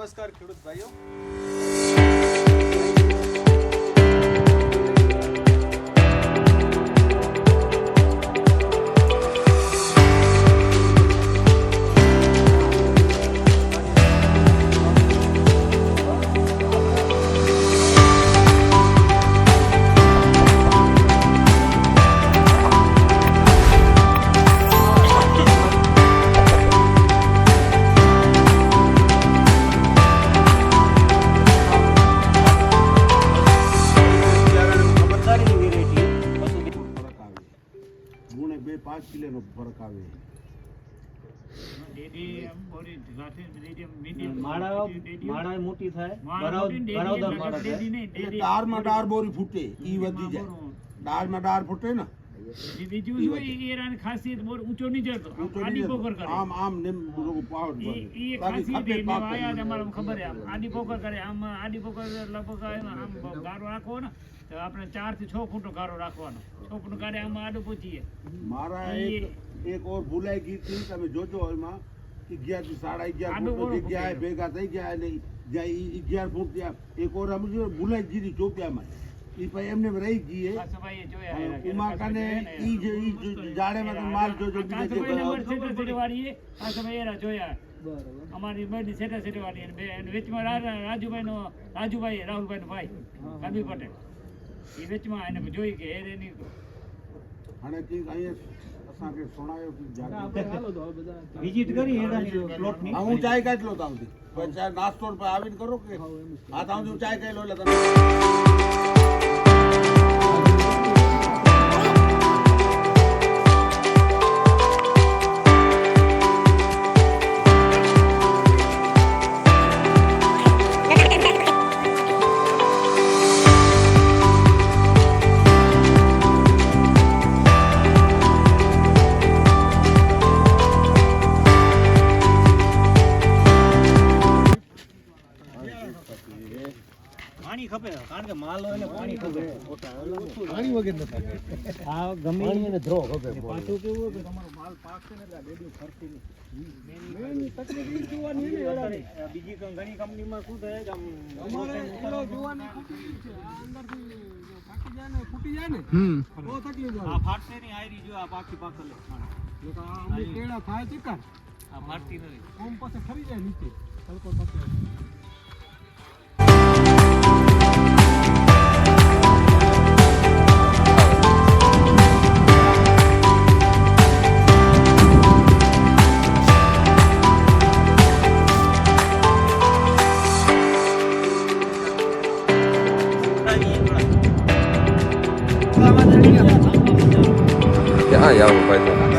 નમસ્કાર ખેડૂત ભાઈઓ. ફરક આવે માળા મોટી થાય, ડાળમાં ડાળ બોરી ફૂટે ઈ વધી જાય. ડાળમાં ડાળ ફૂટે ને બીજું શું એરાની ખાસિયત બોર ઊંચો નહીં જતો, આડી પોકર કરે. આમ આમ નેમ લોકો પાવડ એ ખાસિયત એ આયા તમારે ખબર છે. આડી પોકર કરે. આમ આડી પોકર લગભગ આમ ગારો રાખવો ને તો આપણે 4 થી 6 ફૂટનો ગારો રાખવાનો. 6 ફૂટ ગારે આમાં આડું પહોંચીએ. મારા એક ઓર ભૂલાઈ ગઈ હતી, તમે જોજો એમાં 11 થી 11.5 ફૂટ જગ્યાએ ભેગા થઈ ગયા એટલે જ્યાં 11 ફૂટ ત્યાં એક ઓર સમજો ભૂલાઈ ગઈ ચોપિયામાં. ઈ પછી એમને રહી ગઈ ઉમાકાને ઈ જાડેમાં તો માલ જોજો જોયા અમારી બધી સેટા સેટા વાળી વેચમાં રાજુભાઈ રાહુલભાઈ નો ભાઈ કાબી પટેલ એ વેચમાં એને જોઈ કે એની અને અહીંયા અસાંકે સુણાયો વિઝિટ કરી એડાની પ્લોટની. હું ચાય કાઢલો તાવથી પણ ચાય નાસ્તો આવીને કરો કે આ તાવથી ચાય કાઢલો એટલે તમે પાણી ખપે, કારણ કે માલ હોય ને પાણી ખપે. પાણી વગર નથી. આ ગમે એને ધ્રો ખપે. પાછું કેવું હોય કે તમારો માલ પાકશે ને એટલે આ ડેડી ફરતી નહીં. તકલીફ ઈ જોવાની ને બીજી ઘણી કંપનીમાં શું થાય કે આમ જોવાની તકલીફ છે. આ અંદરથી ફાટી જાય ને ફૂટી જાય ને બહુ તકલીફ આ ફાટશે નહીં. આયરી જો આ પાકી પાકલ આ કેળા થાય ચીકર આ ફાટતી નથી. કોમ પાસે ખરી જાય નીચે તડકો તકે. ક્યાં આવું ભાઈ?